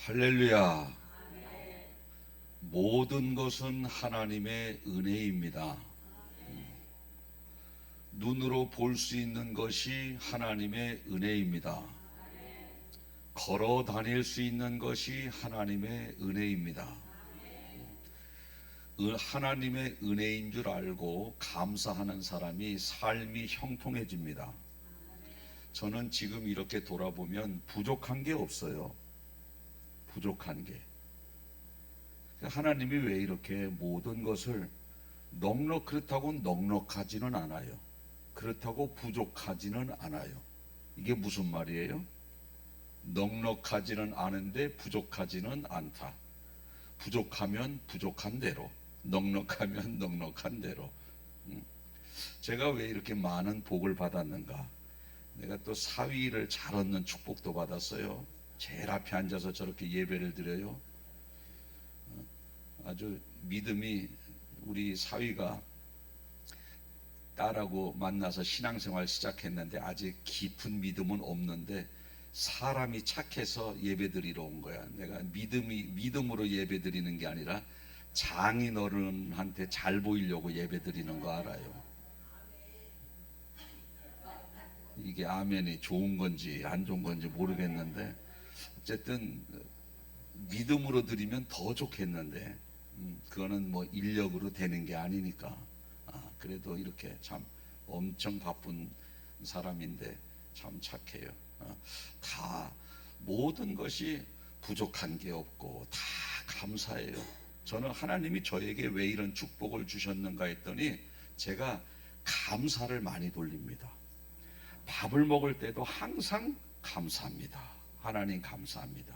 할렐루야. 모든 것은 하나님의 은혜입니다. 눈으로 볼 수 있는 것이 하나님의 은혜입니다. 걸어 다닐 수 있는 것이 하나님의 은혜입니다. 하나님의 은혜인 줄 알고 감사하는 사람이 삶이 형통해집니다. 저는 지금 이렇게 돌아보면 부족한 게 없어요. 부족한 게. 하나님이 왜 이렇게 모든 것을 그렇다고 넉넉하지는 않아요. 그렇다고 부족하지는 않아요. 이게 무슨 말이에요? 넉넉하지는 않은데 부족하지는 않다. 부족하면 부족한 대로, 넉넉하면 넉넉한 대로. 제가 왜 이렇게 많은 복을 받았는가? 내가 또 사위를 잘 얻는 축복도 받았어요. 제일 앞에 앉아서 저렇게 예배를 드려요. 아주 믿음이, 우리 사위가 딸하고 만나서 신앙생활 시작했는데 아직 깊은 믿음은 없는데 사람이 착해서 예배드리러 온 거야. 내가 믿음으로 예배드리는 게 아니라 장인어른한테 잘 보이려고 예배드리는 거 알아요. 이게 아멘이 좋은 건지 안 좋은 건지 모르겠는데 어쨌든 믿음으로 드리면 더 좋겠는데 그거는 뭐 인력으로 되는 게 아니니까. 그래도 이렇게 참 엄청 바쁜 사람인데 참 착해요. 다 모든 것이 부족한 게 없고 다 감사해요. 저는 하나님이 저에게 왜 이런 축복을 주셨는가 했더니 제가 감사를 많이 돌립니다. 밥을 먹을 때도 항상 감사합니다. 하나님 감사합니다.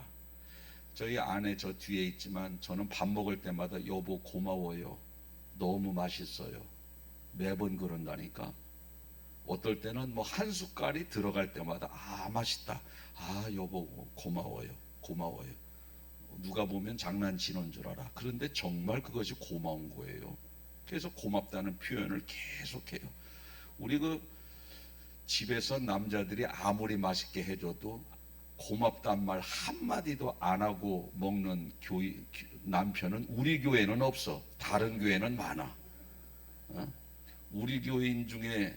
저희 아내 저 뒤에 있지만 저는 밥 먹을 때마다 여보 고마워요. 너무 맛있어요. 매번 그런다니까. 어떨 때는 뭐 한 숟갈이 들어갈 때마다 맛있다. 여보 고마워요. 고마워요. 누가 보면 장난치는 줄 알아. 그런데 정말 그것이 고마운 거예요. 그래서 고맙다는 표현을 계속해요. 우리 집에서 남자들이 아무리 맛있게 해줘도 고맙단 말 한마디도 안 하고 먹는 남편은 우리 교회는 없어. 다른 교회는 많아. 우리 교인 중에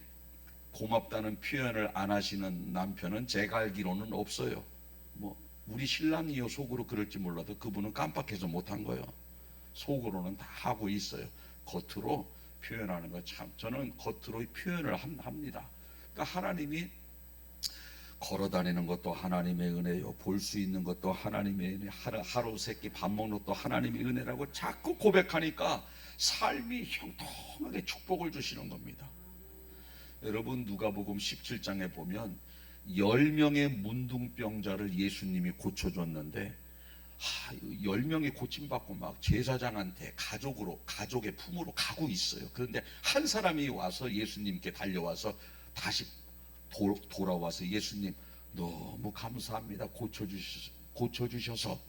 고맙다는 표현을 안 하시는 남편은 제가 알기로는 없어요. 뭐 우리 신랑이요 속으로 그럴지 몰라도 그분은 깜빡해서 못한 거예요. 속으로는 다 하고 있어요. 겉으로 표현하는 거 참 저는 겉으로 표현을 합니다. 그러니까 하나님이 걸어다니는 것도 하나님의 은혜요. 볼 수 있는 것도 하나님의 은혜. 하루 세끼 밥 먹는 것도 하나님의 은혜라고 자꾸 고백하니까 삶이 형통하게 축복을 주시는 겁니다. 여러분 누가복음 17장에 보면 10명의 문둥병자를 예수님이 고쳐줬는데 10명이 고침받고 막 제사장한테 가족의 품으로 가고 있어요. 그런데 한 사람이 와서 예수님께 달려와서 다시 돌아와서 예수님 너무 감사합니다. 고쳐주셔서.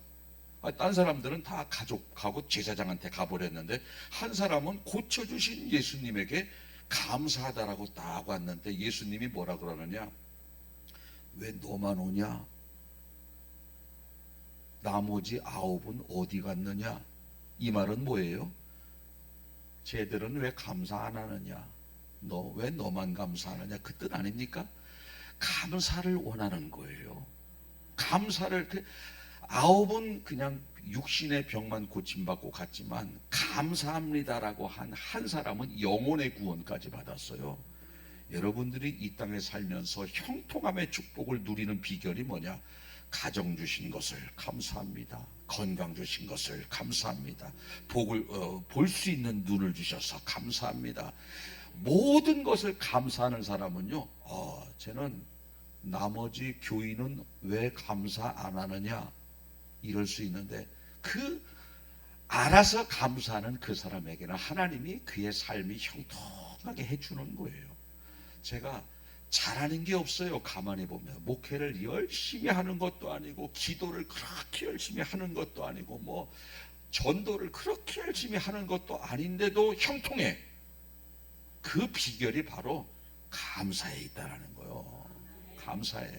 딴 사람들은 다 가족하고 제사장한테 가버렸는데 한 사람은 고쳐주신 예수님에게 감사하다라고 딱 왔는데 예수님이 뭐라 그러느냐? 왜 너만 오냐? 나머지 9은 어디 갔느냐? 이 말은 뭐예요? 쟤들은 왜 감사 안 하느냐? 왜 너만 감사하느냐? 그 뜻 아닙니까? 감사를 원하는 거예요. 감사를 9은 그냥 육신의 병만 고침받고 갔지만 감사합니다라고 한 사람은 영혼의 구원까지 받았어요. 여러분들이 이 땅에 살면서 형통함의 축복을 누리는 비결이 뭐냐? 가정 주신 것을 감사합니다. 건강 주신 것을 감사합니다. 복을 볼 수 있는 눈을 주셔서 감사합니다. 모든 것을 감사하는 사람은요, 쟤는 나머지 교인은 왜 감사 안 하느냐 이럴 수 있는데 알아서 감사하는 그 사람에게는 하나님이 그의 삶이 형통하게 해주는 거예요. 제가 잘하는 게 없어요. 가만히 보면 목회를 열심히 하는 것도 아니고 기도를 그렇게 열심히 하는 것도 아니고 뭐 전도를 그렇게 열심히 하는 것도 아닌데도 형통해. 그 비결이 바로 감사에 있다라는 거예요. 감사해.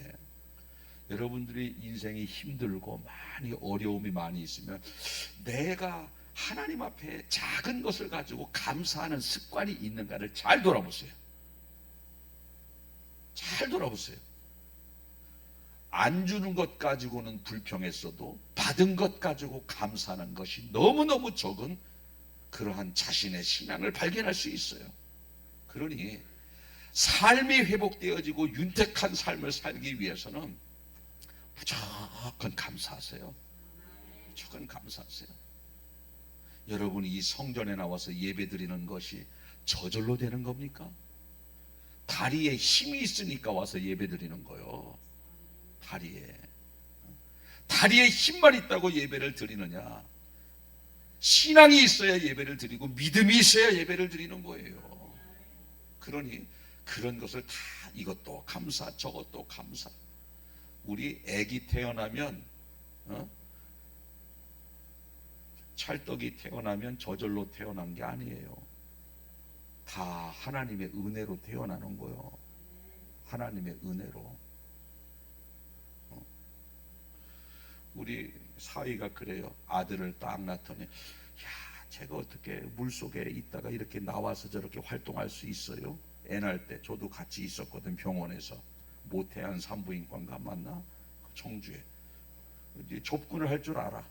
여러분들이 인생이 힘들고 많이 어려움이 많이 있으면 내가 하나님 앞에 작은 것을 가지고 감사하는 습관이 있는가를 잘 돌아보세요. 잘 돌아보세요. 안 주는 것 가지고는 불평했어도 받은 것 가지고 감사하는 것이 너무너무 적은 그러한 자신의 신앙을 발견할 수 있어요. 그러니 삶이 회복되어지고 윤택한 삶을 살기 위해서는 무조건 감사하세요. 무조건 감사하세요. 여러분이 이 성전에 나와서 예배 드리는 것이 저절로 되는 겁니까? 다리에 힘이 있으니까 와서 예배 드리는 거요. 다리에 힘만 있다고 예배를 드리느냐? 신앙이 있어야 예배를 드리고 믿음이 있어야 예배를 드리는 거예요. 그러니 그런 것을 다 이것도 감사 저것도 감사. 우리 아기 태어나면 찰떡이 태어나면 저절로 태어난 게 아니에요. 다 하나님의 은혜로 태어나는 거예요. 하나님의 은혜로. 우리 사위가 그래요. 아들을 딱 낳더니 야, 제가 어떻게 물속에 있다가 이렇게 나와서 저렇게 활동할 수 있어요? 애 낳을 때 저도 같이 있었거든. 병원에서 모태한 산부인과인가 맞나? 청주에. 이제 접근을 할 줄 알아.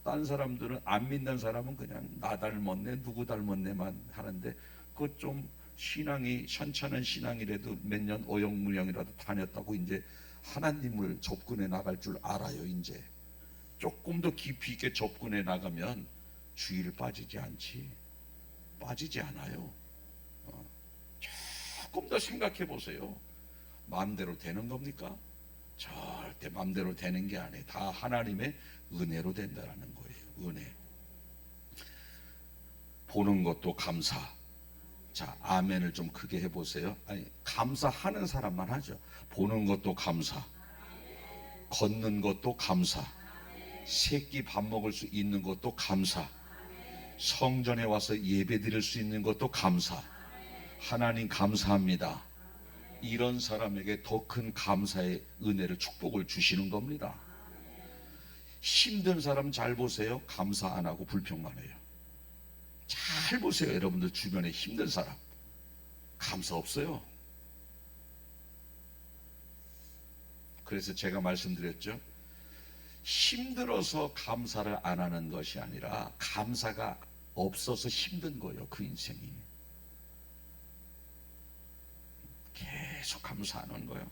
딴 사람들은 안 믿는 사람은 그냥 나 닮았네 누구 닮았네만 하는데 그 좀 신앙이 현찮은 신앙이라도 몇 년 어영무영이라도 다녔다고 이제 하나님을 접근해 나갈 줄 알아요. 이제 조금 더 깊이 있게 접근해 나가면 주의를 빠지지 않아요. 조금 더 생각해 보세요. 마음대로 되는 겁니까? 절대 마음대로 되는 게 아니에요. 다 하나님의 은혜로 된다라는 거예요. 은혜. 보는 것도 감사. 자, 아멘을 좀 크게 해보세요. 아니, 감사하는 사람만 하죠. 보는 것도 감사. 걷는 것도 감사. 새끼 밥 먹을 수 있는 것도 감사. 성전에 와서 예배 드릴 수 있는 것도 감사. 하나님 감사합니다. 이런 사람에게 더 큰 감사의 은혜를 축복을 주시는 겁니다. 힘든 사람 잘 보세요. 감사 안 하고 불평만 해요. 잘 보세요. 여러분들 주변에 힘든 사람 감사 없어요. 그래서 제가 말씀드렸죠. 힘들어서 감사를 안 하는 것이 아니라 감사가 없어서 힘든 거예요. 그 인생이 계속 감사하는 거예요.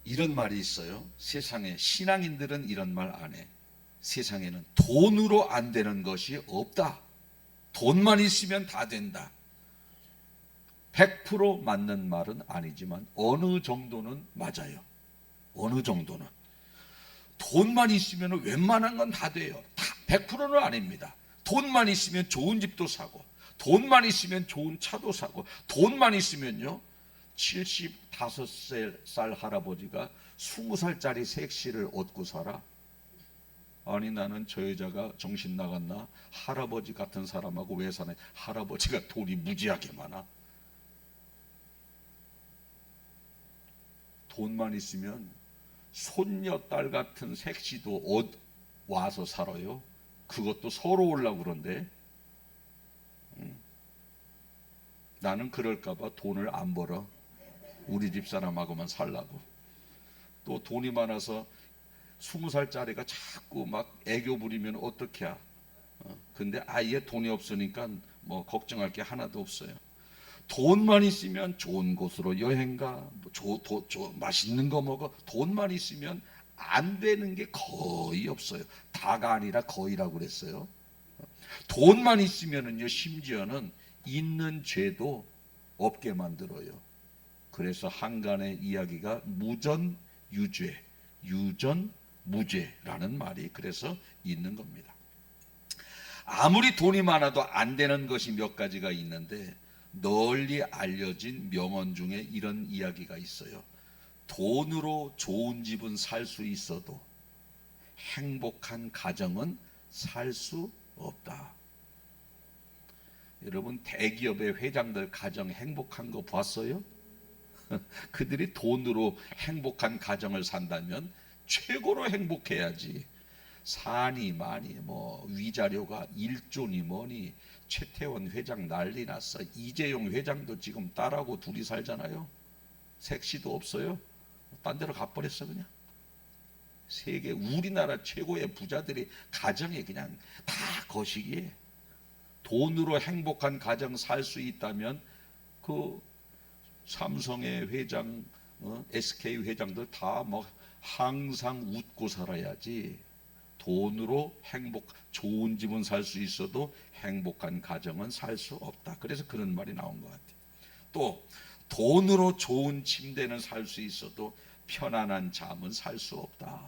이런 말이 있어요. 세상에 신앙인들은 이런 말 안 해. 세상에는 돈으로 안 되는 것이 없다. 돈만 있으면 다 된다. 100% 맞는 말은 아니지만 어느 정도는 맞아요. 어느 정도는. 돈만 있으면 웬만한 건 다 돼요. 다 100%는 아닙니다. 돈만 있으면 좋은 집도 사고, 돈만 있으면 좋은 차도 사고, 돈만 있으면요 75살 할아버지가 20살짜리 색시를 얻고 살아. 아니 나는 저 여자가 정신 나갔나? 할아버지 같은 사람하고 왜 사네? 할아버지가 돈이 무지하게 많아. 돈만 있으면 손녀딸 같은 색시도 와서 살아요. 그것도 서로 오려고 그런데 나는 그럴까봐 돈을 안 벌어. 우리 집사람하고만 살라고. 또 돈이 많아서 20살짜리가 자꾸 막 애교 부리면 어떻게 해? 근데 아예 돈이 없으니까 뭐 걱정할 게 하나도 없어요. 돈만 있으면 좋은 곳으로 여행 가, 맛있는 거 먹어. 돈만 있으면 안 되는 게 거의 없어요. 다가 아니라 거의라고 그랬어요. 돈만 있으면은요, 심지어는 있는 죄도 없게 만들어요. 그래서 한간의 이야기가 무전유죄, 유전무죄라는 말이 그래서 있는 겁니다. 아무리 돈이 많아도 안 되는 것이 몇 가지가 있는데 널리 알려진 명언 중에 이런 이야기가 있어요. 돈으로 좋은 집은 살 수 있어도 행복한 가정은 살 수 없다. 여러분 대기업의 회장들 가정 행복한 거 봤어요? 그들이 돈으로 행복한 가정을 산다면 최고로 행복해야지. 산이 많이 뭐 위자료가 1조니 뭐니, 최태원 회장 난리 났어. 이재용 회장도 지금 딸하고 둘이 살잖아요. 색시도 없어요. 딴 데로 가버렸어. 그냥 세계 우리나라 최고의 부자들이 가정에 그냥 다 거시기에. 돈으로 행복한 가정 살 수 있다면 그 삼성의 회장, SK 회장들 다 뭐 항상 웃고 살아야지. 돈으로 좋은 집은 살 수 있어도 행복한 가정은 살 수 없다. 그래서 그런 말이 나온 것 같아요. 또 돈으로 좋은 침대는 살 수 있어도 편안한 잠은 살 수 없다.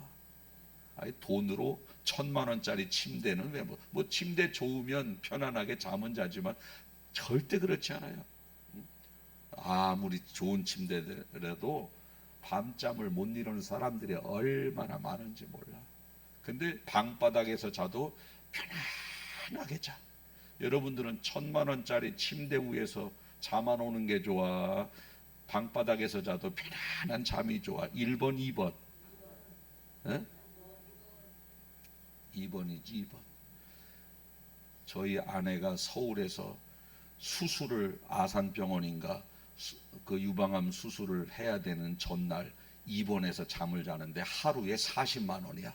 아니, 돈으로 1,000만 원짜리 침대는 왜 뭐 침대 좋으면 편안하게 잠은 자지만 절대 그렇지 않아요. 아무리 좋은 침대라도 밤잠을 못 이루는 사람들이 얼마나 많은지 몰라. 근데 방바닥에서 자도 편안하게 자. 여러분들은 1,000만 원짜리 침대 위에서 잠 안 오는 게 좋아, 방바닥에서 자도 편안한 잠이 좋아? 1번, 2번? 에? 2번이지, 2번. 저희 아내가 서울에서 수술을, 아산병원인가 그 유방암 수술을 해야 되는 전날 입원해서 잠을 자는데 하루에 40만 원이야.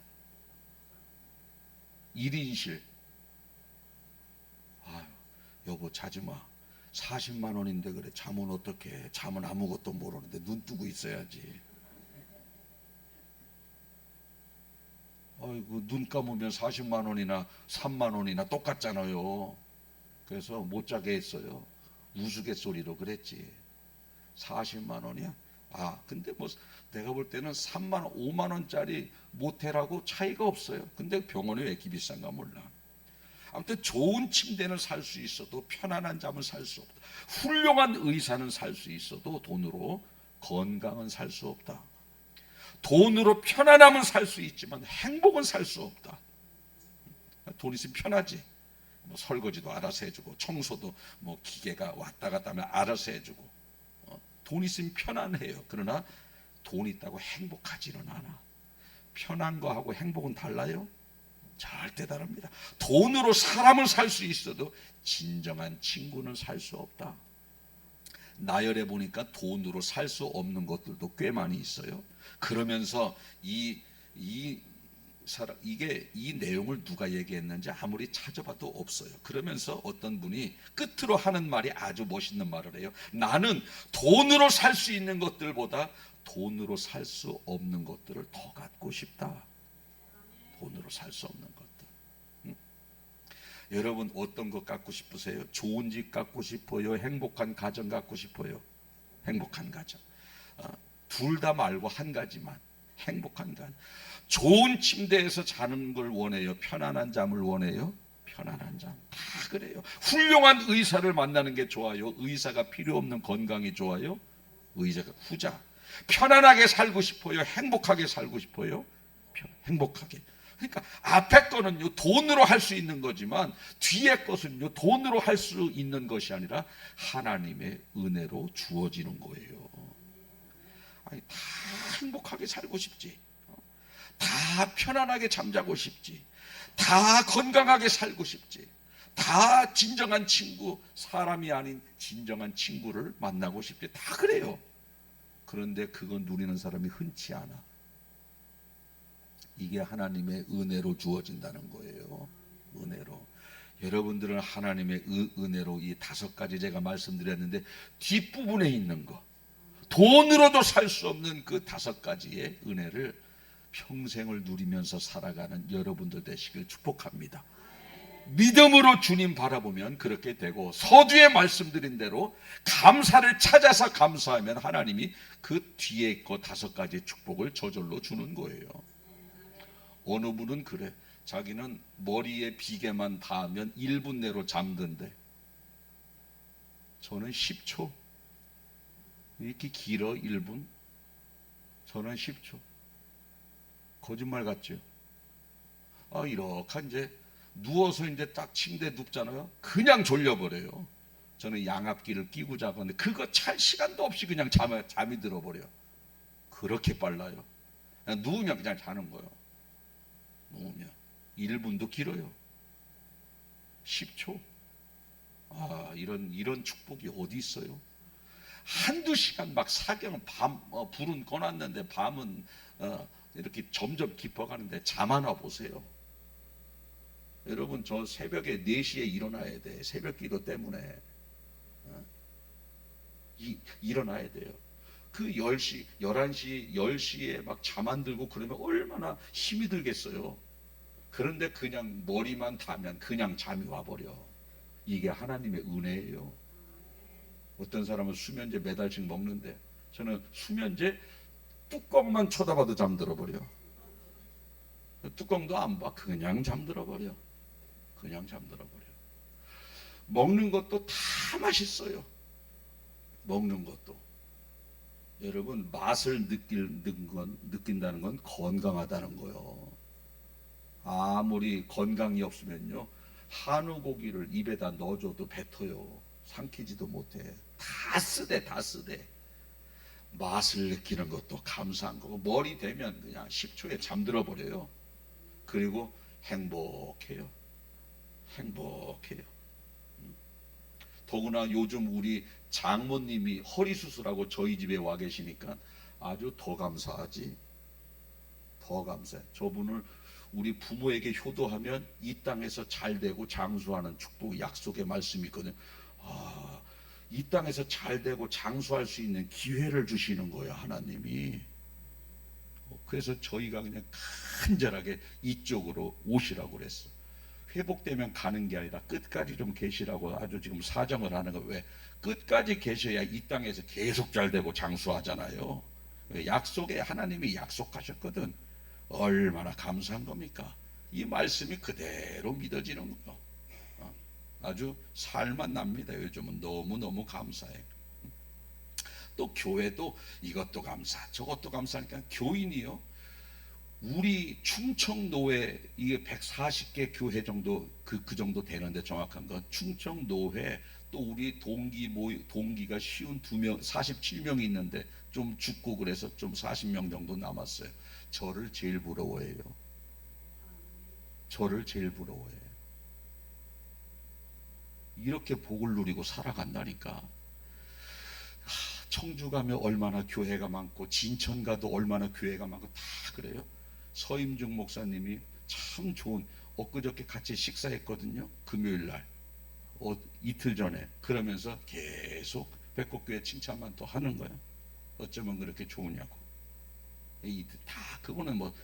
1인실. 아유, 여보 자지마. 40만 원인데 그래. 잠은 어떻게 해? 잠은 아무것도 모르는데 눈 뜨고 있어야지. 아이고, 눈 감으면 40만 원이나 3만 원이나 똑같잖아요. 그래서 못 자게 했어요. 우스갯소리로 그랬지. 40만 원이야? 아, 근데 뭐 내가 볼 때는 3만 원, 5만 원짜리 모텔하고 차이가 없어요. 근데 병원이 왜 이렇게 비싼가 몰라. 아무튼 좋은 침대는 살 수 있어도 편안한 잠은 살 수 없다. 훌륭한 의사는 살 수 있어도 돈으로 건강은 살 수 없다. 돈으로 편안함은 살 수 있지만 행복은 살 수 없다. 돈 있으면 편하지. 뭐 설거지도 알아서 해주고, 청소도 뭐 기계가 왔다 갔다 하면 알아서 해주고, 돈 있으면 편안해요. 그러나 돈 있다고 행복하지는 않아. 편한 거하고 행복은 달라요? 절대 다릅니다. 돈으로 사람을 살 수 있어도 진정한 친구는 살 수 없다. 나열해 보니까 돈으로 살 수 없는 것들도 꽤 많이 있어요. 그러면서 이 내용을 누가 얘기했는지 아무리 찾아봐도 없어요. 그러면서 어떤 분이 끝으로 하는 말이 아주 멋있는 말을 해요. 나는 돈으로 살 수 있는 것들보다 돈으로 살 수 없는 것들을 더 갖고 싶다. 돈으로 살 수 없는 것들. 여러분 어떤 것 갖고 싶으세요? 좋은 집 갖고 싶어요? 행복한 가정 갖고 싶어요? 행복한 가정. 둘 다 말고 한 가지만. 행복한 가정. 좋은 침대에서 자는 걸 원해요? 편안한 잠을 원해요? 편안한 잠. 다 그래요. 훌륭한 의사를 만나는 게 좋아요? 의사가 필요 없는 건강이 좋아요? 의사가 후자. 편안하게 살고 싶어요? 행복하게 살고 싶어요? 행복하게. 그러니까 앞에 거는요 돈으로 할 수 있는 거지만 뒤에 것은요 돈으로 할 수 있는 것이 아니라 하나님의 은혜로 주어지는 거예요. 아니, 다 행복하게 살고 싶지, 다 편안하게 잠자고 싶지, 다 건강하게 살고 싶지, 다 진정한 친구, 사람이 아닌 진정한 친구를 만나고 싶지, 다 그래요. 그런데 그건 누리는 사람이 흔치 않아. 이게 하나님의 은혜로 주어진다는 거예요. 은혜로. 여러분들은 하나님의 은혜로 이 5가지 제가 말씀드렸는데 뒷부분에 있는 거, 돈으로도 살 수 없는 그 5가지의 은혜를 평생을 누리면서 살아가는 여러분들 되시길 축복합니다. 믿음으로 주님 바라보면 그렇게 되고, 서두에 말씀드린 대로 감사를 찾아서 감사하면 하나님이 그 뒤에 거 5가지 축복을 저절로 주는 거예요. 어느 분은 그래. 자기는 머리에 비계만 닿으면 1분 내로 잠든대. 저는 10초. 이렇게 길어 1분? 저는 10초. 거짓말 같죠? 이렇게 이제 누워서 이제 딱 침대에 눕잖아요. 그냥 졸려버려요. 저는 양압기를 끼고 자거든데 그거 찰 시간도 없이 그냥 잠이 들어버려. 그렇게 빨라요. 그냥 누우면 그냥 자는 거예요. 누우면 1분도 길어요. 10초. 이런 축복이 어디 있어요? 한두 시간 막 사경 불은 꺼놨는데 밤은 이렇게 점점 깊어가는데 잠 하나 보세요. 여러분, 저 새벽에 4시에 일어나야 돼. 새벽 기도 때문에 일어나야 돼요. 그 10시, 11시, 10시에 막 잠 안 들고 그러면 얼마나 힘이 들겠어요. 그런데 그냥 머리만 닿으면 그냥 잠이 와버려. 이게 하나님의 은혜예요. 어떤 사람은 수면제 매달씩 먹는데 저는 수면제 뚜껑만 쳐다봐도 잠들어버려. 뚜껑도 안 봐. 그냥 잠들어버려. 그냥 잠들어버려. 먹는 것도 다 맛있어요. 먹는 것도. 여러분, 맛을 느낀다는 건 건강하다는 거예요. 아무리 건강이 없으면요, 한우 고기를 입에다 넣어줘도 뱉어요. 삼키지도 못해. 다 쓰대. 맛을 느끼는 것도 감사한 거고, 머리 대면 그냥 10초에 잠들어 버려요. 그리고 행복해요. 더구나 요즘 우리 장모님이 허리 수술하고 저희 집에 와 계시니까 아주 더 감사하지. 더 감사해. 저분을 우리 부모에게 효도하면 이 땅에서 잘 되고 장수하는 축복 약속의 말씀이 있거든요. 이 땅에서 잘 되고 장수할 수 있는 기회를 주시는 거예요, 하나님이. 그래서 저희가 그냥 간절하게 이쪽으로 오시라고 그랬어. 회복되면 가는 게 아니라 끝까지 좀 계시라고 아주 지금 사정을 하는 거예요. 왜? 끝까지 계셔야 이 땅에서 계속 잘 되고 장수하잖아요. 약속에 하나님이 약속하셨거든. 얼마나 감사한 겁니까? 이 말씀이 그대로 믿어지는 거예요. 아주 살만 납니다. 요즘은 너무너무 감사해. 또 교회도 이것도 감사, 저것도 감사하니까 교인이요. 우리 충청노회 이게 140개 교회 정도 그 정도 되는데 정확한 건 충청노회 또 우리 동기가 쉬운 2명 47명이 있는데 좀 죽고 그래서 좀 40명 정도 남았어요. 저를 제일 부러워해요. 저를 제일 부러워해요. 이렇게 복을 누리고 살아간다니까. 청주 가면 얼마나 교회가 많고 진천 가도 얼마나 교회가 많고 다 그래요. 서임중 목사님이 참 좋은, 엊그저께 같이 식사했거든요. 금요일날 이틀 전에. 그러면서 계속 백곡교회 칭찬만 또 하는 거예요. 어쩌면 그렇게 좋으냐고. 다 그거는 뭐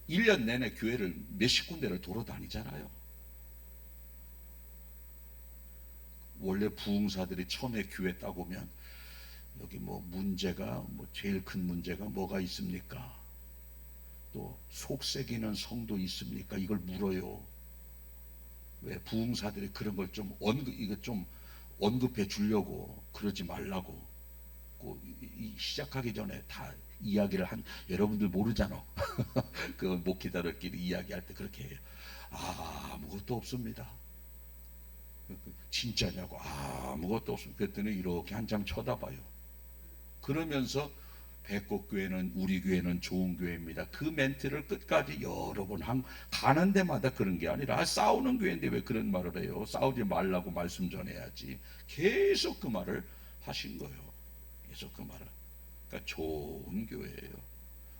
1년 내내 교회를 몇십 군데를 돌아다니잖아요. 원래 부흥사들이 처음에 교회 딱 오면 여기 뭐 문제가 뭐 제일 큰 문제가 뭐가 있습니까? 또 속색이는 성도 있습니까? 이걸 물어요. 왜? 부흥사들이 그런 걸 좀 언급해 주려고. 그러지 말라고. 시작하기 전에 다 이야기를 여러분들 모르잖아. 그 목회자들끼리 이야기할 때 그렇게 해요. 아무것도 없습니다. 진짜냐고. 아무것도 없습니다. 그랬더니 이렇게 한참 쳐다봐요. 그러면서 백곡교회는 우리 교회는 좋은 교회입니다. 그 멘트를 끝까지 여러 번 가는 데마다 그런 게 아니라 싸우는 교회인데 왜 그런 말을 해요? 싸우지 말라고 말씀 전해야지. 계속 그 말을 하신 거예요. 계속 그 말을. 그러니까 좋은 교회예요.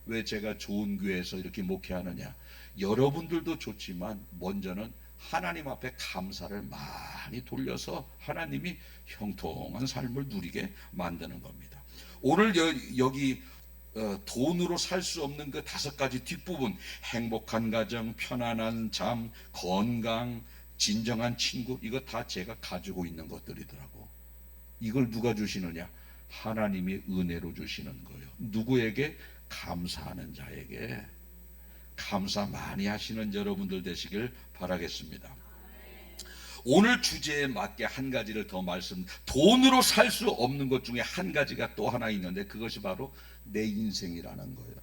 왜 제가 좋은 교회에서 이렇게 목회하느냐? 여러분들도 좋지만 먼저는 하나님 앞에 감사를 많이 돌려서 하나님이 형통한 삶을 누리게 만드는 겁니다. 오늘 여기 돈으로 살 수 없는 그 5가지 뒷부분, 행복한 가정, 편안한 잠, 건강, 진정한 친구, 이거 다 제가 가지고 있는 것들이더라고. 이걸 누가 주시느냐? 하나님이 은혜로 주시는 거예요. 누구에게? 감사하는 자에게. 감사 많이 하시는 여러분들 되시길 바라겠습니다. 오늘 주제에 맞게 한 가지를 더 돈으로 살 수 없는 것 중에 한 가지가 또 하나 있는데 그것이 바로 내 인생이라는 거예요.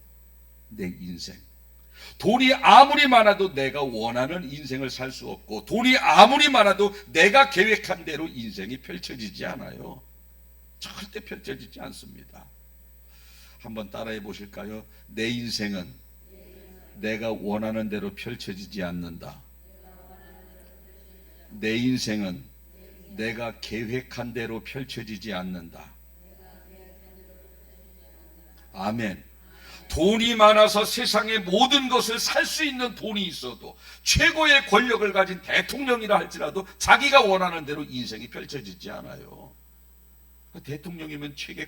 내 인생. 돈이 아무리 많아도 내가 원하는 인생을 살 수 없고, 돈이 아무리 많아도 내가 계획한 대로 인생이 펼쳐지지 않아요. 절대 펼쳐지지 않습니다. 한번 따라해 보실까요? 내 인생은 내가 원하는 대로 펼쳐지지 않는다. 내 인생은 내가 계획한 대로 펼쳐지지 않는다. 아멘. 돈이 많아서 세상의 모든 것을 살 수 있는 돈이 있어도, 최고의 권력을 가진 대통령이라 할지라도 자기가 원하는 대로 인생이 펼쳐지지 않아요. 대통령이면 최고의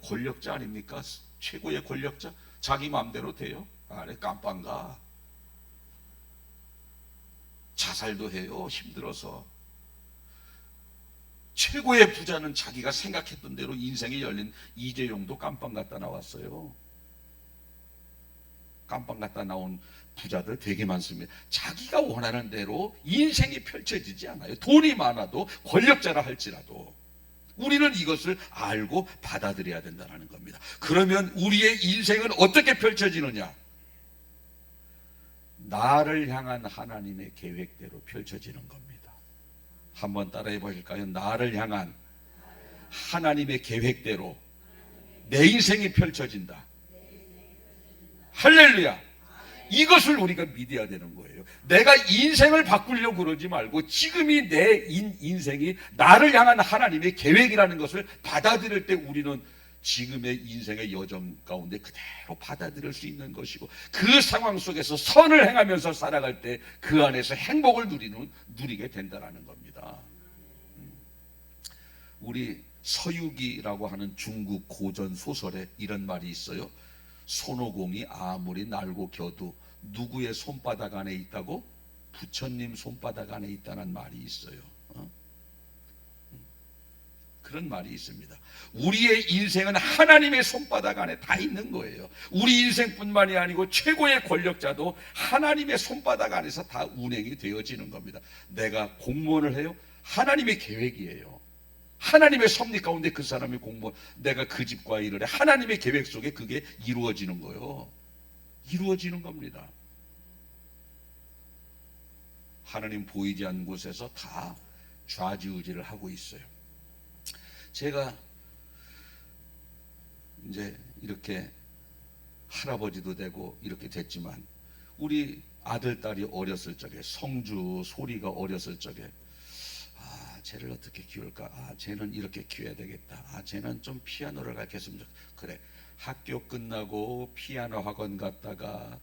권력자 아닙니까? 최고의 권력자. 자기 마음대로 돼요? 아래 깜빵 가. 자살도 해요, 힘들어서. 최고의 부자는 자기가 생각했던 대로 인생이 열린 이재용도 깜빵 갔다 나왔어요. 깜빵 갔다 나온 부자들 되게 많습니다. 자기가 원하는 대로 인생이 펼쳐지지 않아요. 돈이 많아도, 권력자라 할지라도. 우리는 이것을 알고 받아들여야 된다는 겁니다. 그러면 우리의 인생은 어떻게 펼쳐지느냐? 나를 향한 하나님의 계획대로 펼쳐지는 겁니다. 한번 따라해 보실까요? 나를 향한 하나님의 계획대로 내 인생이 펼쳐진다. 할렐루야. 이것을 우리가 믿어야 되는 거예요. 내가 인생을 바꾸려고 그러지 말고, 지금이 내 인생이 나를 향한 하나님의 계획이라는 것을 받아들일 때 우리는 지금의 인생의 여정 가운데 그대로 받아들일 수 있는 것이고, 그 상황 속에서 선을 행하면서 살아갈 때 그 안에서 행복을 누리게 된다는 겁니다. 우리 서유기라고 하는 중국 고전 소설에 이런 말이 있어요. 손오공이 아무리 날고 겨도 누구의 손바닥 안에 있다고? 부처님 손바닥 안에 있다는 말이 있어요. 그런 말이 있습니다. 우리의 인생은 하나님의 손바닥 안에 다 있는 거예요. 우리 인생뿐만이 아니고 최고의 권력자도 하나님의 손바닥 안에서 다 운행이 되어지는 겁니다. 내가 공무원을 해요? 하나님의 계획이에요. 하나님의 섭리 가운데 그 사람이 공무원, 내가 그 집과 일을 해. 하나님의 계획 속에 그게 이루어지는 거예요. 이루어지는 겁니다. 하나님 보이지 않는 곳에서 다 좌지우지를 하고 있어요. 제가 이제 이렇게 할아버지도 되고 이렇게 됐지만, 우리 아들, 딸이 어렸을 적에, 성주, 소리가 어렸을 적에, 쟤를 어떻게 키울까? 쟤는 이렇게 키워야 되겠다. 쟤는 좀 피아노를 가르쳤으면 좋겠다. 그래, 학교 끝나고 피아노 학원 갔다가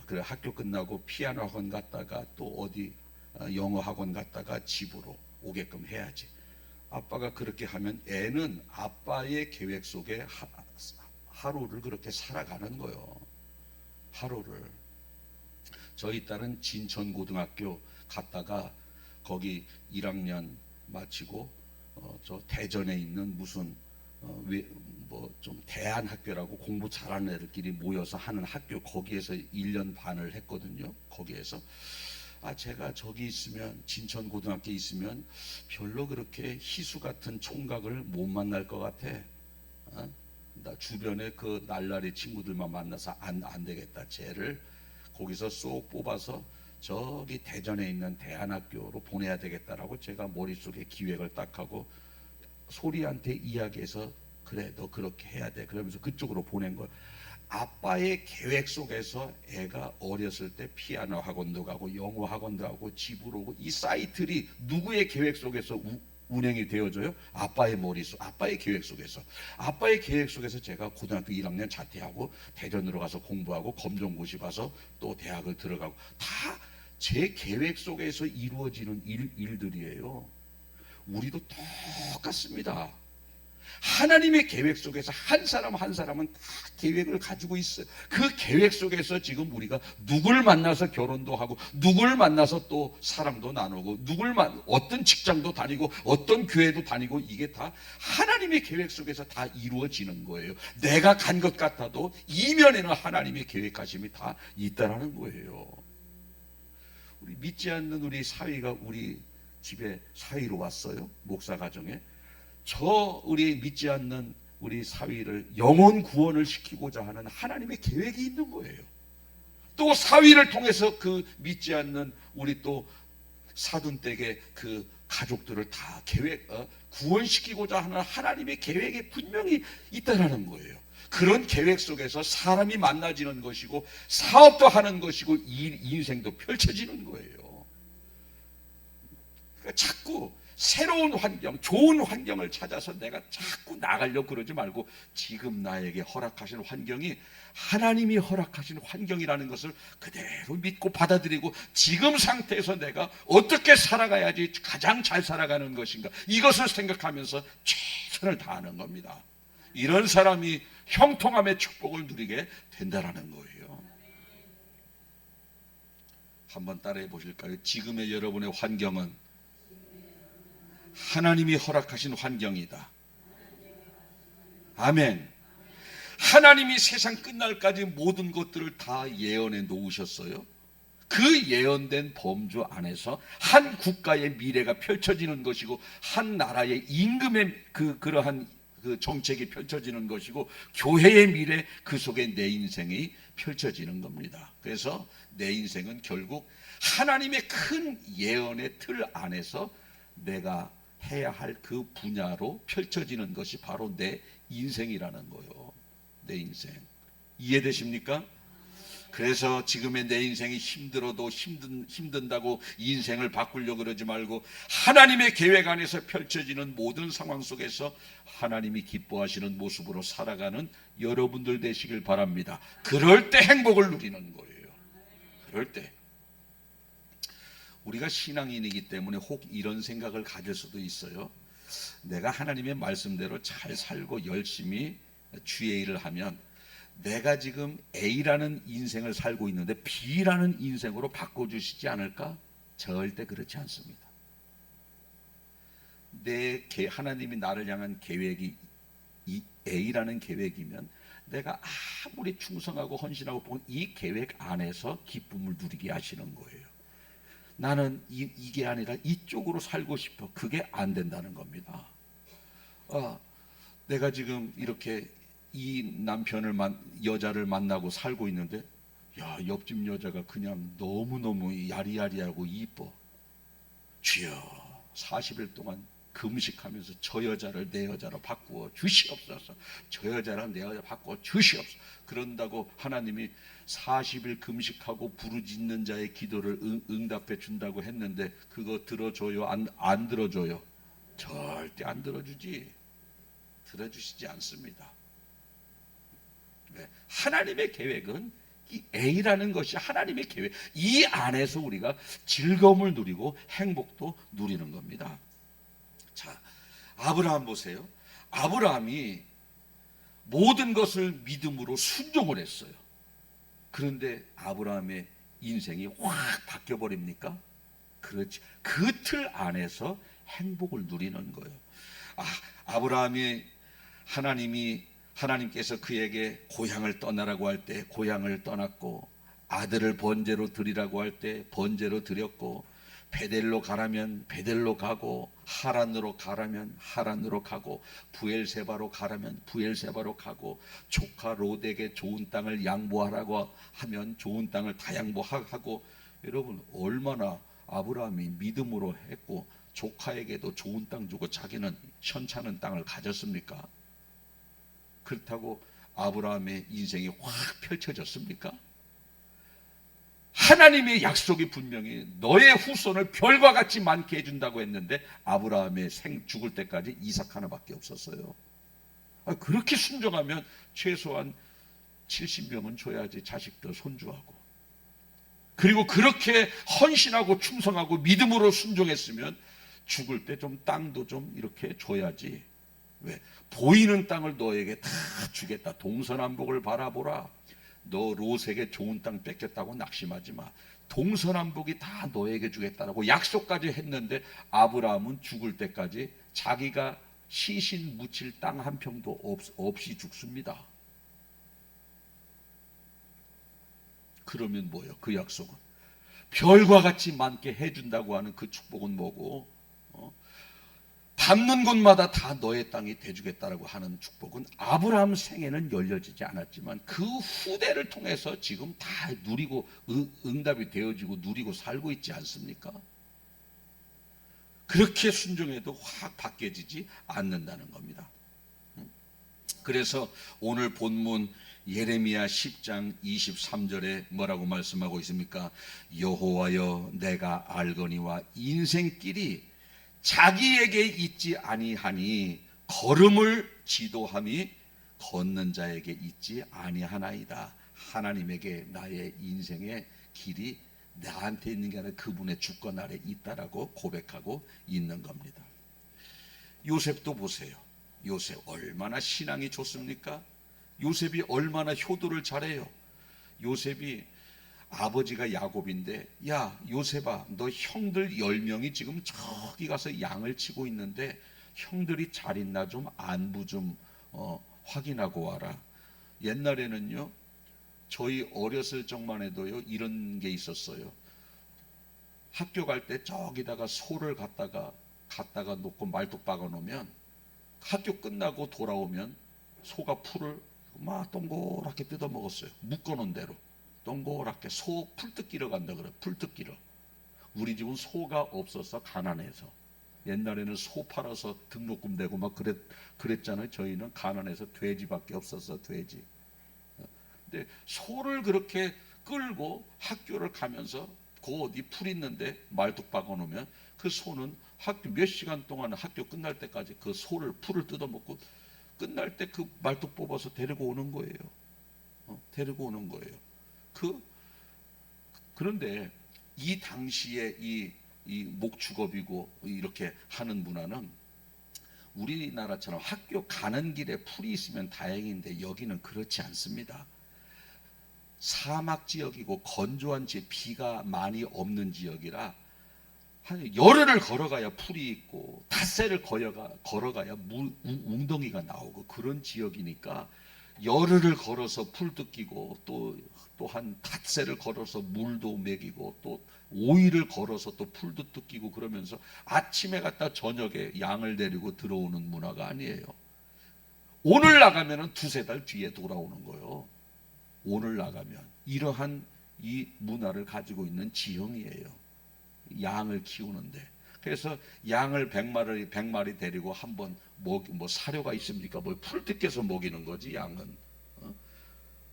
그래, 학교 끝나고 피아노 학원 갔다가 또 어디 영어 학원 갔다가 집으로 오게끔 해야지. 아빠가 그렇게 하면 애는 아빠의 계획 속에 하루를 그렇게 살아가는 거예요. 하루를. 저희 딸은 진천고등학교 갔다가 거기 1학년 마치고 저 대전에 있는 무슨 뭐 좀 대안학교라고 공부 잘하는 애들끼리 모여서 하는 학교, 거기에서 1년 반을 했거든요. 거기에서 제가 저기 있으면, 진천고등학교에 있으면 별로 그렇게 희수 같은 총각을 못 만날 것 같아. 나 주변에 그 날라리 친구들만 만나서 안 되겠다. 쟤를 거기서 쏙 뽑아서 저기 대전에 있는 대안학교로 보내야 되겠다라고 제가 머릿속에 기획을 딱 하고 소리한테 이야기해서, 그래 너 그렇게 해야 돼, 그러면서 그쪽으로 보낸 거예요. 아빠의 계획 속에서 애가 어렸을 때 피아노 학원도 가고 영어 학원도 가고 집으로 오고, 이 사이틀이 누구의 계획 속에서 운행이 되어져요? 아빠의 머릿속, 아빠의 계획 속에서. 아빠의 계획 속에서 제가 고등학교 1학년 자퇴하고 대전으로 가서 공부하고 검정고시 가서 또 대학을 들어가고, 다 제 계획 속에서 이루어지는 일들이에요. 우리도 똑같습니다. 하나님의 계획 속에서 한 사람 한 사람은 다 계획을 가지고 있어요. 그 계획 속에서 지금 우리가 누굴 만나서 결혼도 하고, 누굴 만나서 또 사랑도 나누고, 어떤 직장도 다니고, 어떤 교회도 다니고, 이게 다 하나님의 계획 속에서 다 이루어지는 거예요. 내가 간 것 같아도 이면에는 하나님의 계획하심이 다 있다라는 거예요. 우리 믿지 않는 우리 사위가 우리 집에 사위로 왔어요. 목사 가정에. 우리 믿지 않는 우리 사위를 영혼 구원을 시키고자 하는 하나님의 계획이 있는 거예요. 또 사위를 통해서 그 믿지 않는 우리 또 사돈댁의 그 가족들을 다 구원시키고자 하는 하나님의 계획이 분명히 있다라는 거예요. 그런 계획 속에서 사람이 만나지는 것이고 사업도 하는 것이고 인생도 펼쳐지는 거예요. 그러니까 자꾸 새로운 환경, 좋은 환경을 찾아서 내가 자꾸 나가려고 그러지 말고 지금 나에게 허락하신 환경이 하나님이 허락하신 환경이라는 것을 그대로 믿고 받아들이고 지금 상태에서 내가 어떻게 살아가야지 가장 잘 살아가는 것인가 이것을 생각하면서 최선을 다하는 겁니다. 이런 사람이 형통함의 축복을 누리게 된다라는 거예요. 한번 따라해 보실까요? 지금의 여러분의 환경은 하나님이 허락하신 환경이다. 아멘. 하나님이 세상 끝날까지 모든 것들을 다 예언해 놓으셨어요. 그 예언된 범주 안에서 한 국가의 미래가 펼쳐지는 것이고 한 나라의 임금의 그러한 그 정책이 펼쳐지는 것이고 교회의 미래 그 속에 내 인생이 펼쳐지는 겁니다. 그래서 내 인생은 결국 하나님의 큰 예언의 틀 안에서 내가 해야 할 그 분야로 펼쳐지는 것이 바로 내 인생이라는 거예요. 내 인생. 이해되십니까? 그래서 지금의 내 인생이 힘들어도 힘든다고 인생을 바꾸려고 그러지 말고 하나님의 계획 안에서 펼쳐지는 모든 상황 속에서 하나님이 기뻐하시는 모습으로 살아가는 여러분들 되시길 바랍니다. 그럴 때 행복을 누리는 거예요. 그럴 때. 우리가 신앙인이기 때문에 혹 이런 생각을 가질 수도 있어요. 내가 하나님의 말씀대로 잘 살고 열심히 주의 일을 하면 내가 지금 A라는 인생을 살고 있는데 B라는 인생으로 바꿔주시지 않을까? 절대 그렇지 않습니다. 하나님이 나를 향한 계획이 이 A라는 계획이면 내가 아무리 충성하고 헌신하고 보면 이 계획 안에서 기쁨을 누리게 하시는 거예요. 나는 이게 아니라 이쪽으로 살고 싶어. 그게 안 된다는 겁니다. 내가 지금 이렇게 이 여자를 만나고 살고 있는데 야, 옆집 여자가 그냥 너무너무 야리야리하고 이뻐. 주여 40일 동안 금식하면서 저 여자를 내 여자로 바꾸어 주시옵소서. 저 여자랑 내 여자 바꾸어 주시옵소서. 그런다고 하나님이 40일 금식하고 부르짖는 자의 기도를 응답해 준다고 했는데 그거 들어줘요? 안 들어줘요? 절대 안 들어주지. 들어주시지 않습니다. 네. 하나님의 계획은 이 A라는 것이 하나님의 계획. 이 안에서 우리가 즐거움을 누리고 행복도 누리는 겁니다. 자, 아브라함 보세요. 아브라함이 모든 것을 믿음으로 순종을 했어요. 그런데 아브라함의 인생이 확 바뀌어 버립니까? 그렇지. 그 틀 안에서 행복을 누리는 거예요. 하나님께서 그에게 고향을 떠나라고 할 때 고향을 떠났고, 아들을 번제로 드리라고 할 때 번제로 드렸고, 베델로 가라면 베델로 가고, 하란으로 가라면 하란으로 가고, 부엘세바로 가라면 부엘세바로 가고, 조카 롯에게 좋은 땅을 양보하라고 하면 좋은 땅을 다 양보하고. 여러분, 얼마나 아브라함이 믿음으로 했고 조카에게도 좋은 땅 주고 자기는 현찮은 땅을 가졌습니까? 그렇다고 아브라함의 인생이 확 펼쳐졌습니까? 하나님의 약속이 분명히 너의 후손을 별과 같이 많게 해준다고 했는데 아브라함의 죽을 때까지 이삭 하나밖에 없었어요. 그렇게 순종하면 최소한 70명은 줘야지 자식들 손주하고. 그리고 그렇게 헌신하고 충성하고 믿음으로 순종했으면 죽을 때 좀 땅도 좀 이렇게 줘야지. 왜? 보이는 땅을 너에게 다 주겠다. 동서남북을 바라보라. 너 롯에게 좋은 땅 뺏겼다고 낙심하지 마. 동서남북이 다 너에게 주겠다라고 약속까지 했는데 아브라함은 죽을 때까지 자기가 시신 묻힐 땅 한 평도 없이 죽습니다. 그러면 뭐예요? 그 약속은 별과 같이 많게 해준다고 하는 그 축복은 뭐고? 닿는 곳마다 다 너의 땅이 돼주겠다라고 하는 축복은 아브라함 생에는 열려지지 않았지만 그 후대를 통해서 지금 다 누리고 응답이 되어지고 누리고 살고 있지 않습니까? 그렇게 순종해도 확 바뀌어지지 않는다는 겁니다. 그래서 오늘 본문 예레미야 10장 23절에 뭐라고 말씀하고 있습니까? 여호와여 내가 알거니와 인생길이 자기에게 있지 아니하니 걸음을 지도함이 걷는 자에게 있지 아니하나이다. 하나님에게 나의 인생의 길이 나한테 있는 게 아니라 그분의 주권 아래 있다라고 고백하고 있는 겁니다. 요셉도 보세요. 요셉 얼마나 신앙이 좋습니까? 요셉이 얼마나 효도를 잘해요. 요셉이 아버지가 야곱인데, 야 요셉아 너 형들 10명이 지금 저기 가서 양을 치고 있는데 형들이 잘 있나 좀 안부 좀 확인하고 와라. 옛날에는요 저희 어렸을 적만 해도요 이런 게 있었어요. 학교 갈 때 저기다가 소를 갖다가 놓고 말뚝 박아 놓으면 학교 끝나고 돌아오면 소가 풀을 막 동그랗게 뜯어 먹었어요. 묶어 놓은 대로 동그랗게 소 풀 뜯기러 간다 그래. 풀 뜯기러. 우리 집은 소가 없어서 가난해서 옛날에는 소 팔아서 등록금 내고 막 그랬잖아요. 저희는 가난해서 돼지밖에 없어서 돼지. 근데 소를 그렇게 끌고 학교를 가면서 그 어디 풀 있는데 말뚝 박아 놓으면 그 소는 학교 몇 시간 동안 학교 끝날 때까지 그 소를 풀을 뜯어 먹고 끝날 때 그 말뚝 뽑아서 데리고 오는 거예요. 데리고 오는 거예요. 그런데 이 당시에 이 목축업이고 이렇게 하는 문화는 우리나라처럼 학교 가는 길에 풀이 있으면 다행인데 여기는 그렇지 않습니다. 사막 지역이고 건조한 지역, 비가 많이 없는 지역이라 한 열흘을 걸어가야 풀이 있고 닷새를 걸어가야 웅덩이가 나오고 그런 지역이니까 열흘을 걸어서 풀 뜯기고 또한 닷새를 걸어서 물도 먹이고 또 5일을 걸어서 또 풀도 뜯기고 그러면서 아침에 갔다 저녁에 양을 데리고 들어오는 문화가 아니에요. 오늘 나가면은 두세 달 뒤에 돌아오는 거예요. 오늘 나가면 이러한 이 문화를 가지고 있는 지형이에요. 양을 키우는데. 그래서 양을 100마리 데리고 한번 뭐 사료가 있습니까? 뭐 풀 뜯겨서 먹이는 거지 양은.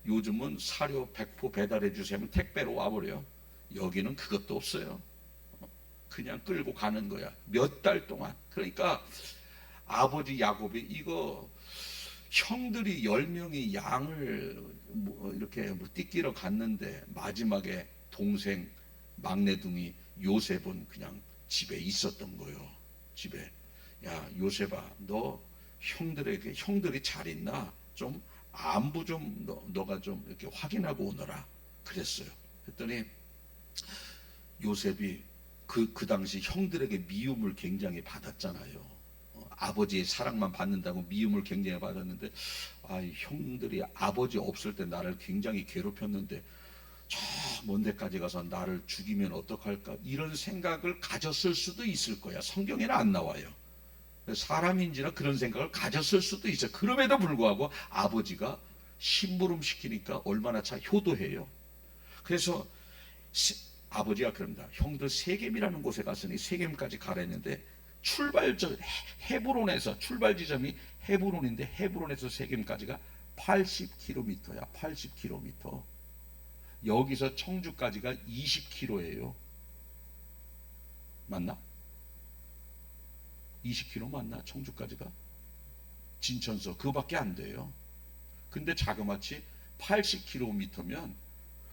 요즘은 사료 100포 배달해 주시면 택배로 와버려. 여기는 그것도 없어요. 그냥 끌고 가는 거야. 몇 달 동안. 그러니까 아버지 야곱이 이거 형들이 10명이 양을 이렇게 띠끼러 갔는데 마지막에 동생 막내둥이 요셉은 그냥 집에 있었던 거예요. 집에. 야 요셉아 너 형들이 잘 있나? 좀 안부 좀 너가 좀 이렇게 확인하고 오너라 그랬어요. 그랬더니 요셉이 그 당시 형들에게 미움을 굉장히 받았잖아요. 아버지의 사랑만 받는다고 미움을 굉장히 받았는데 형들이 아버지 없을 때 나를 굉장히 괴롭혔는데 저 먼 데까지 가서 나를 죽이면 어떡할까 이런 생각을 가졌을 수도 있을 거야. 성경에는 안 나와요. 사람인지라 그런 생각을 가졌을 수도 있어요. 그럼에도 불구하고 아버지가 심부름 시키니까 얼마나 잘 효도해요. 그래서 아버지가 그럽니다. 형들 세겜이라는 곳에 갔으니 세겜까지 가라 했는데 헤브론에서 출발 지점이 헤브론인데 헤브론에서 세겜까지가 80km야. 80km. 여기서 청주까지가 20km예요. 맞나? 20km 맞나? 청주까지가? 진천서 그거밖에 안 돼요. 근데 자그마치 80km면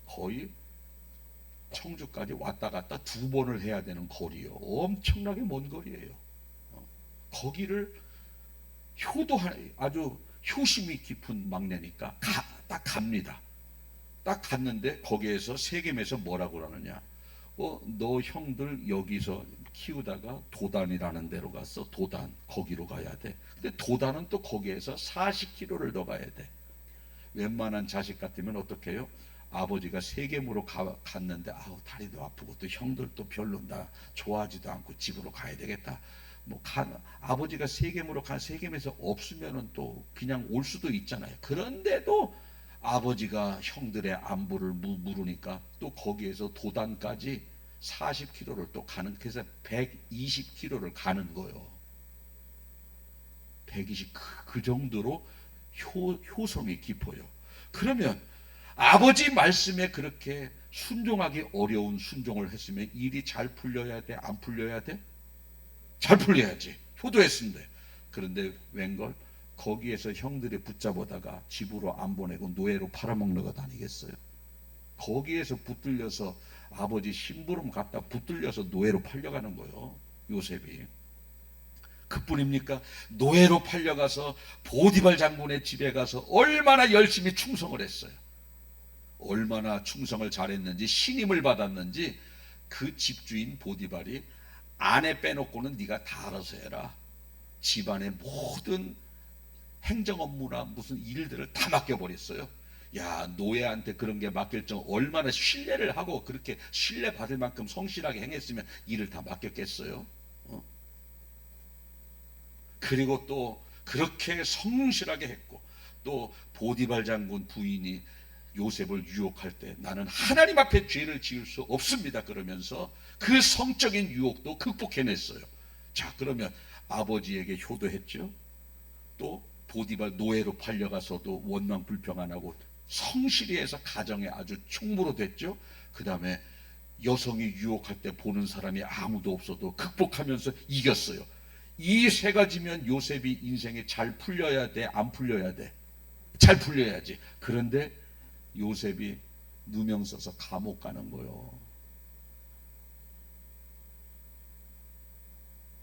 거의 청주까지 왔다 갔다 2번을 해야 되는 거리요. 엄청나게 먼 거리예요. 거기를 아주 효심이 깊은 막내니까 딱 갑니다. 딱 갔는데 거기에서 세겜에서 뭐라고 그러느냐? 너 형들 여기서 키우다가 도단이라는 데로 갔어. 도단 거기로 가야 돼. 근데 도단은 또 거기에서 40km를 더 가야 돼. 웬만한 자식 같으면 어떻게 해요? 아버지가 세겜으로 갔는데 다리도 아프고 또 형들도 별로 나 좋아하지도 않고 집으로 가야 되겠다. 아버지가 세겜으로 간 세겜에서 없으면은 또 그냥 올 수도 있잖아요. 그런데도 아버지가 형들의 안부를 물으니까 또 거기에서 도단까지 40km를 또 가는, 그래서 120km를 가는 거예요. 120, 그 정도로 효성이 깊어요. 그러면 아버지 말씀에 그렇게 순종하기 어려운 순종을 했으면 일이 잘 풀려야 돼? 안 풀려야 돼? 잘 풀려야지. 효도했는데. 그런데 웬걸 거기에서 형들이 붙잡아다가 집으로 안 보내고 노예로 팔아먹는 것 아니겠어요? 거기에서 붙들려서 아버지 심부름 갖다 붙들려서 노예로 팔려가는 거예요, 요셉이. 그뿐입니까? 노예로 팔려가서 보디발 장군의 집에 가서 얼마나 열심히 충성을 했어요. 얼마나 충성을 잘했는지, 신임을 받았는지 그 집주인 보디발이 아내 빼놓고는 네가 다 알아서 해라. 집안의 모든 행정 업무나 무슨 일들을 다 맡겨버렸어요. 야, 노예한테 그런 게 맡길 정 얼마나 신뢰를 하고 그렇게 신뢰받을 만큼 성실하게 행했으면 일을 다 맡겼겠어요. 그리고 또 그렇게 성실하게 했고, 또 보디발 장군 부인이 요셉을 유혹할 때 나는 하나님 앞에 죄를 지을 수 없습니다 그러면서 그 성적인 유혹도 극복해냈어요. 자, 그러면 아버지에게 효도했죠. 또 보디발 노예로 팔려가서도 원망 불평 안 하고 성실히 해서 가정에 아주 총무로 됐죠. 그 다음에 여성이 유혹할 때 보는 사람이 아무도 없어도 극복하면서 이겼어요. 이 세 가지면 요셉이 인생에 잘 풀려야 돼? 안 풀려야 돼? 잘 풀려야지. 그런데 요셉이 누명 써서 감옥 가는 거예요.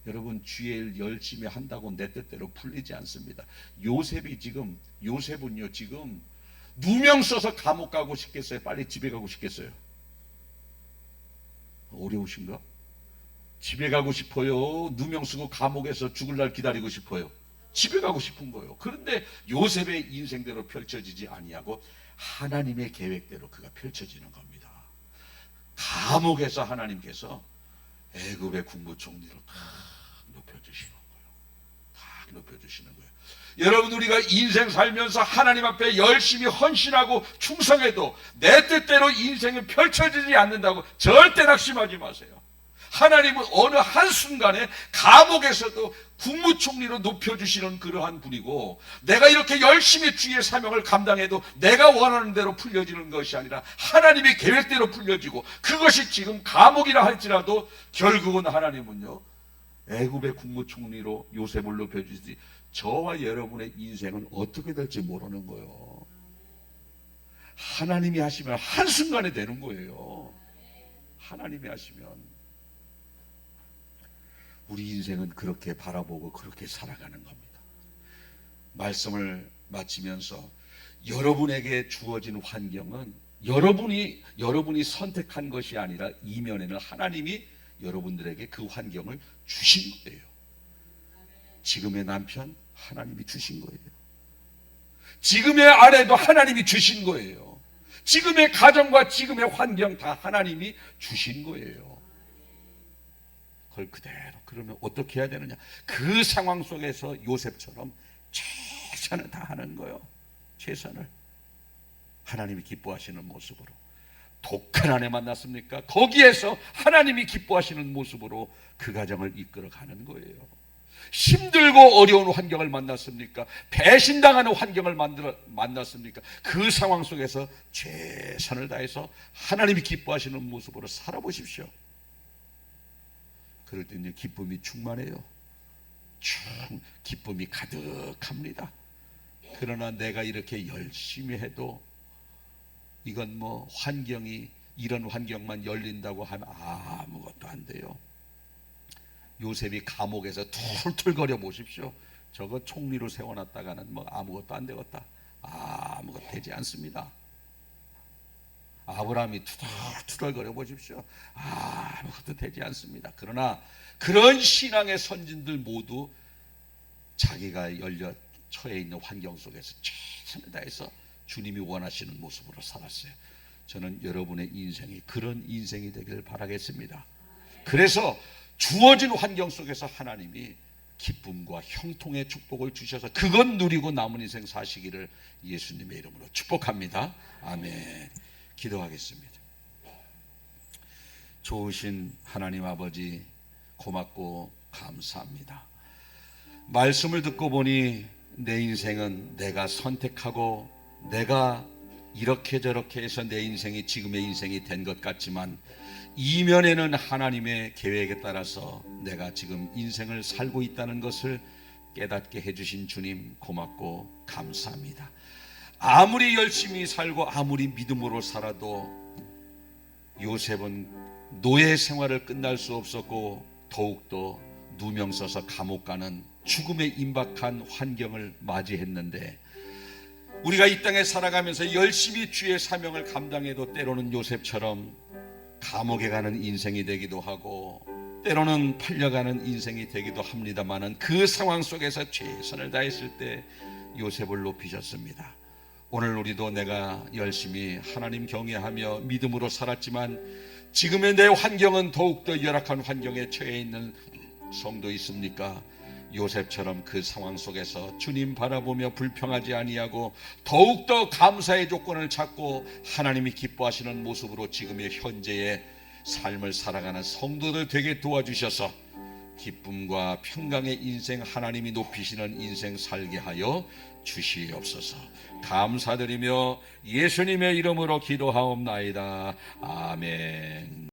여러분, 주일 열심히 한다고 내 뜻대로 풀리지 않습니다. 요셉은요 지금 누명 써서 감옥 가고 싶겠어요? 빨리 집에 가고 싶겠어요? 어려우신가? 집에 가고 싶어요? 누명 쓰고 감옥에서 죽을 날 기다리고 싶어요? 집에 가고 싶은 거예요. 그런데 요셉의 인생대로 펼쳐지지 아니하고 하나님의 계획대로 그가 펼쳐지는 겁니다. 감옥에서 하나님께서 애굽의 국무총리로 다 높여주시는 거예요. 다 높여주시는 거예요. 여러분, 우리가 인생 살면서 하나님 앞에 열심히 헌신하고 충성해도 내 뜻대로 인생이 펼쳐지지 않는다고 절대 낙심하지 마세요. 하나님은 어느 한순간에 감옥에서도 국무총리로 높여주시는 그러한 분이고, 내가 이렇게 열심히 주의 사명을 감당해도 내가 원하는 대로 풀려지는 것이 아니라 하나님의 계획대로 풀려지고, 그것이 지금 감옥이라 할지라도 결국은 하나님은요 애굽의 국무총리로 요셉을 높여주시지 저와 여러분의 인생은 어떻게 될지 모르는 거예요. 하나님이 하시면 한순간에 되는 거예요. 하나님이 하시면. 우리 인생은 그렇게 바라보고 그렇게 살아가는 겁니다. 말씀을 마치면서 여러분에게 주어진 환경은 여러분이 선택한 것이 아니라 이면에는 하나님이 여러분들에게 그 환경을 주신 거예요. 지금의 남편 하나님이 주신 거예요. 지금의 아내도 하나님이 주신 거예요. 지금의 가정과 지금의 환경 다 하나님이 주신 거예요. 그걸 그대로, 그러면 어떻게 해야 되느냐? 그 상황 속에서 요셉처럼 최선을 다하는 거예요. 최선을. 하나님이 기뻐하시는 모습으로. 독한 아내 만났습니까? 거기에서 하나님이 기뻐하시는 모습으로 그 가정을 이끌어가는 거예요. 힘들고 어려운 환경을 만났습니까? 배신당하는 환경을 만났습니까? 그 상황 속에서 최선을 다해서 하나님이 기뻐하시는 모습으로 살아보십시오. 그럴 때 이제 기쁨이 충만해요. 기쁨이 가득합니다. 그러나 내가 이렇게 열심히 해도 이건 뭐 환경이 이런 환경만 열린다고 하면 아무것도 안 돼요. 요셉이 감옥에서 툴툴거려 보십시오. 저거 총리로 세워놨다가는 뭐 아무것도 안 되겠다. 아무것도 되지 않습니다. 아브라함이 투덜투덜거려 보십시오. 아무것도 되지 않습니다. 그러나 그런 신앙의 선진들 모두 자기가 처해 있는 환경 속에서 최선을 다해서 주님이 원하시는 모습으로 살았어요. 저는 여러분의 인생이 그런 인생이 되길 바라겠습니다. 그래서 주어진 환경 속에서 하나님이 기쁨과 형통의 축복을 주셔서 그것 누리고 남은 인생 사시기를 예수님의 이름으로 축복합니다. 아멘. 기도하겠습니다. 좋으신 하나님 아버지, 고맙고 감사합니다. 말씀을 듣고 보니 내 인생은 내가 선택하고 내가 이렇게 저렇게 해서 내 인생이 지금의 인생이 된 것 같지만 이면에는 하나님의 계획에 따라서 내가 지금 인생을 살고 있다는 것을 깨닫게 해주신 주님 고맙고 감사합니다. 아무리 열심히 살고 아무리 믿음으로 살아도 요셉은 노예 생활을 끝날 수 없었고 더욱더 누명 써서 감옥 가는 죽음에 임박한 환경을 맞이했는데 우리가 이 땅에 살아가면서 열심히 주의 사명을 감당해도 때로는 요셉처럼 감옥에 가는 인생이 되기도 하고 때로는 팔려가는 인생이 되기도 합니다마는 그 상황 속에서 최선을 다했을 때 요셉을 높이셨습니다. 오늘 우리도 내가 열심히 하나님 경외하며 믿음으로 살았지만 지금의 내 환경은 더욱더 열악한 환경에 처해 있는 성도 있습니까? 요셉처럼 그 상황 속에서 주님 바라보며 불평하지 아니하고 더욱더 감사의 조건을 찾고 하나님이 기뻐하시는 모습으로 지금의 현재의 삶을 살아가는 성도들 되게 도와주셔서 기쁨과 평강의 인생, 하나님이 높이시는 인생 살게 하여 주시옵소서. 감사드리며 예수님의 이름으로 기도하옵나이다. 아멘.